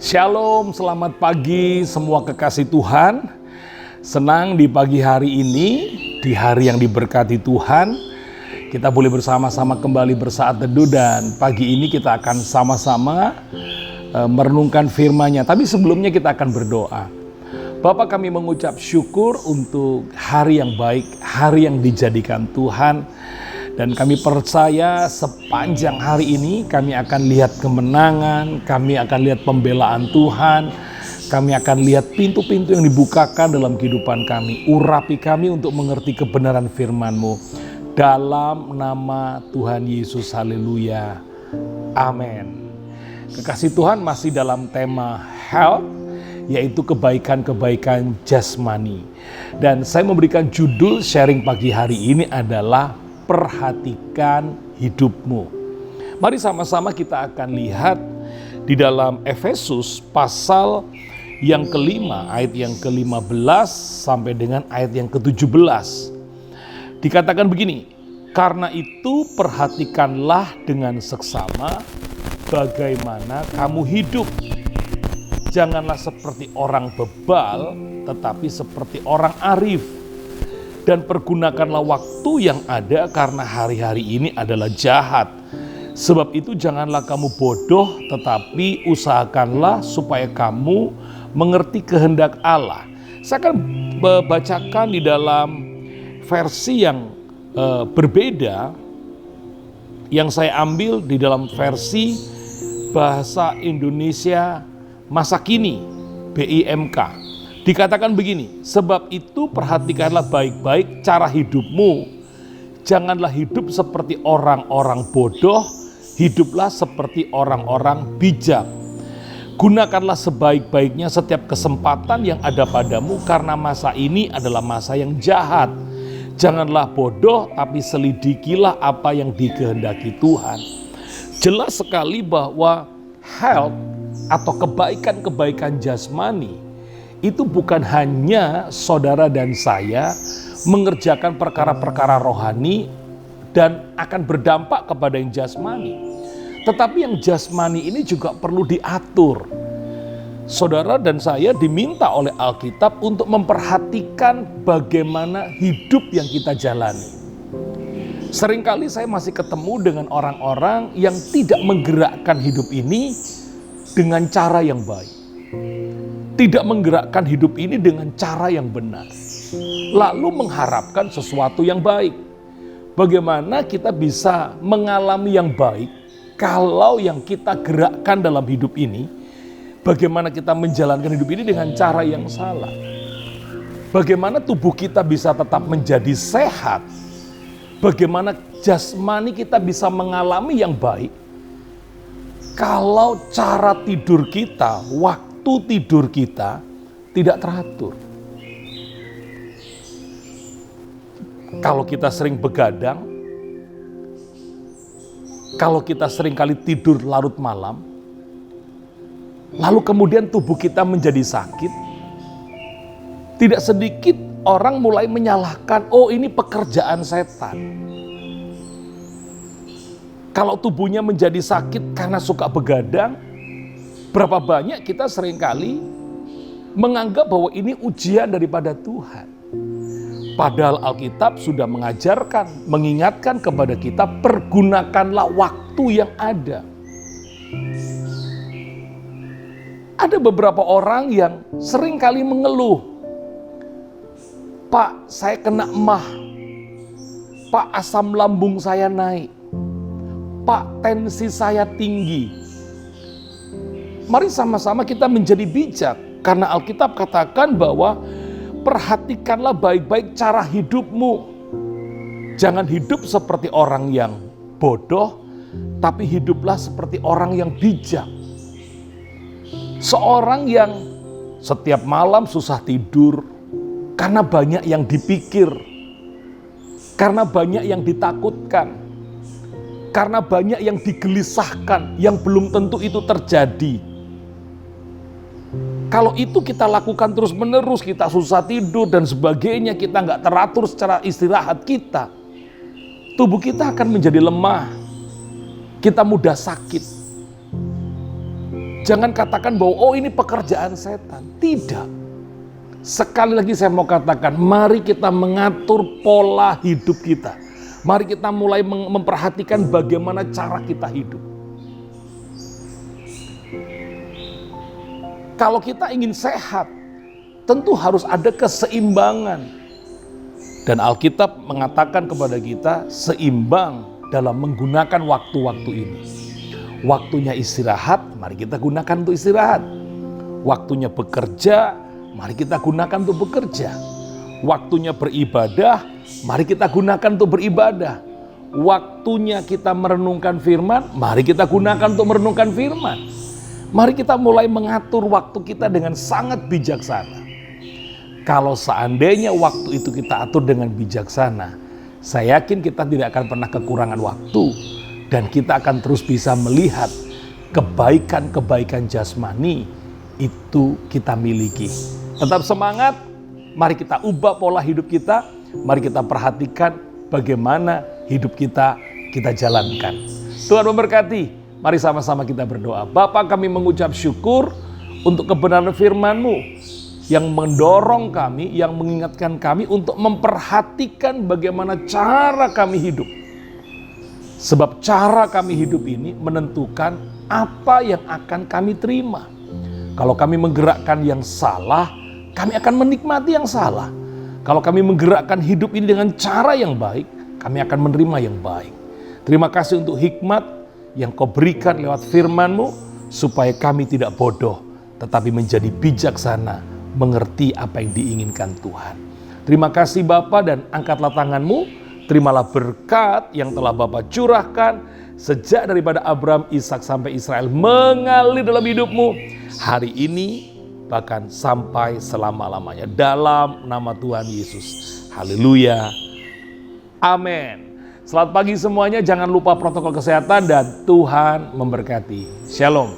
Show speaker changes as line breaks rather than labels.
Shalom, selamat pagi semua kekasih Tuhan. Senang di pagi hari ini, di hari yang diberkati Tuhan, kita boleh bersama-sama kembali bersaat teduh dan pagi ini kita akan sama-sama merenungkan firman-Nya. Tapi sebelumnya kita akan berdoa. Bapa, kami mengucap syukur untuk hari yang baik, hari yang dijadikan Tuhan. Dan kami percaya sepanjang hari ini kami akan lihat kemenangan, kami akan lihat pembelaan Tuhan, kami akan lihat pintu-pintu yang dibukakan dalam kehidupan kami. Urapi kami untuk mengerti kebenaran firman-Mu. Dalam nama Tuhan Yesus, haleluya. Amin. Kekasih Tuhan, masih dalam tema health, yaitu kebaikan-kebaikan jasmani. Dan saya memberikan judul sharing pagi hari ini adalah perhatikan hidupmu. Mari sama-sama kita akan lihat di dalam Efesus pasal yang kelima, ayat yang ke-15 sampai dengan ayat yang ke-17. Dikatakan begini, karena itu perhatikanlah dengan seksama bagaimana kamu hidup. Janganlah seperti orang bebal, tetapi seperti orang arif. Dan pergunakanlah waktu yang ada karena hari-hari ini adalah jahat. Sebab itu janganlah kamu bodoh, tetapi usahakanlah supaya kamu mengerti kehendak Allah. Saya akan bacakan di dalam versi yang berbeda, yang saya ambil di dalam versi Bahasa Indonesia Masa Kini, BIMK. Dikatakan begini, sebab itu perhatikanlah baik-baik cara hidupmu. Janganlah hidup seperti orang-orang bodoh, hiduplah seperti orang-orang bijak. Gunakanlah sebaik-baiknya setiap kesempatan yang ada padamu, karena masa ini adalah masa yang jahat. Janganlah bodoh, tapi selidikilah apa yang dikehendaki Tuhan. Jelas sekali bahwa health atau kebaikan-kebaikan jasmani itu bukan hanya saudara dan saya mengerjakan perkara-perkara rohani dan akan berdampak kepada yang jasmani. Tetapi yang jasmani ini juga perlu diatur. Saudara dan saya diminta oleh Alkitab untuk memperhatikan bagaimana hidup yang kita jalani. Seringkali saya masih ketemu dengan orang-orang yang tidak menggerakkan hidup ini dengan cara yang baik. Tidak menggerakkan hidup ini dengan cara yang benar. Lalu mengharapkan sesuatu yang baik. Bagaimana kita bisa mengalami yang baik kalau yang kita gerakkan dalam hidup ini, bagaimana kita menjalankan hidup ini dengan cara yang salah? Bagaimana tubuh kita bisa tetap menjadi sehat? Bagaimana jasmani kita bisa mengalami yang baik kalau cara tidur kita, waktu tidur kita tidak teratur. Kalau kita sering begadang, kalau kita sering kali tidur larut malam, lalu kemudian tubuh kita menjadi sakit, tidak sedikit orang mulai menyalahkan, oh ini pekerjaan setan. Kalau tubuhnya menjadi sakit karena suka begadang, berapa banyak kita seringkali menganggap bahwa ini ujian daripada Tuhan. Padahal Alkitab sudah mengajarkan, mengingatkan kepada kita, pergunakanlah waktu yang ada. Ada beberapa orang yang seringkali mengeluh, Pak, saya kena emah. Pak, asam lambung saya naik. Pak, tensi saya tinggi. Mari sama-sama kita menjadi bijak. Karena Alkitab katakan bahwa perhatikanlah baik-baik cara hidupmu. Jangan hidup seperti orang yang bodoh, tapi hiduplah seperti orang yang bijak. Seorang yang setiap malam susah tidur karena banyak yang dipikir, karena banyak yang ditakutkan, karena banyak yang digelisahkan yang belum tentu itu terjadi. Kalau itu kita lakukan terus-menerus, kita susah tidur dan sebagainya, kita nggak teratur secara istirahat kita, tubuh kita akan menjadi lemah, kita mudah sakit. Jangan katakan bahwa oh ini pekerjaan setan. Tidak. Sekali lagi saya mau katakan, mari kita mengatur pola hidup kita. Mari kita mulai memperhatikan bagaimana cara kita hidup. Kalau kita ingin sehat, tentu harus ada keseimbangan. Dan Alkitab mengatakan kepada kita seimbang dalam menggunakan waktu-waktu ini. Waktunya istirahat, mari kita gunakan untuk istirahat. Waktunya bekerja, mari kita gunakan untuk bekerja. Waktunya beribadah, mari kita gunakan untuk beribadah. Waktunya kita merenungkan firman, mari kita gunakan untuk merenungkan firman. Mari kita mulai mengatur waktu kita dengan sangat bijaksana. Kalau seandainya waktu itu kita atur dengan bijaksana, saya yakin kita tidak akan pernah kekurangan waktu. Dan kita akan terus bisa melihat kebaikan-kebaikan jasmani itu kita miliki. Tetap semangat, mari kita ubah pola hidup kita. Mari kita perhatikan bagaimana hidup kita jalankan. Tuhan memberkati. Mari sama-sama kita berdoa. Bapa, kami mengucap syukur untuk kebenaran firman-Mu yang mendorong kami, yang mengingatkan kami untuk memperhatikan bagaimana cara kami hidup. Sebab cara kami hidup ini menentukan apa yang akan kami terima. Kalau kami menggerakkan yang salah, kami akan menikmati yang salah. Kalau kami menggerakkan hidup ini dengan cara yang baik, kami akan menerima yang baik. Terima kasih untuk hikmat yang Kau berikan lewat firman-Mu, supaya kami tidak bodoh, tetapi menjadi bijaksana, mengerti apa yang diinginkan Tuhan. Terima kasih Bapa, dan angkatlah tangan-Mu, terimalah berkat yang telah Bapa curahkan, sejak daripada Abraham, Ishak sampai Israel, mengalir dalam hidup-Mu, hari ini, bahkan sampai selama-lamanya, dalam nama Tuhan Yesus. Haleluya. Amin. Selamat pagi semuanya, jangan lupa protokol kesehatan dan Tuhan memberkati. Shalom.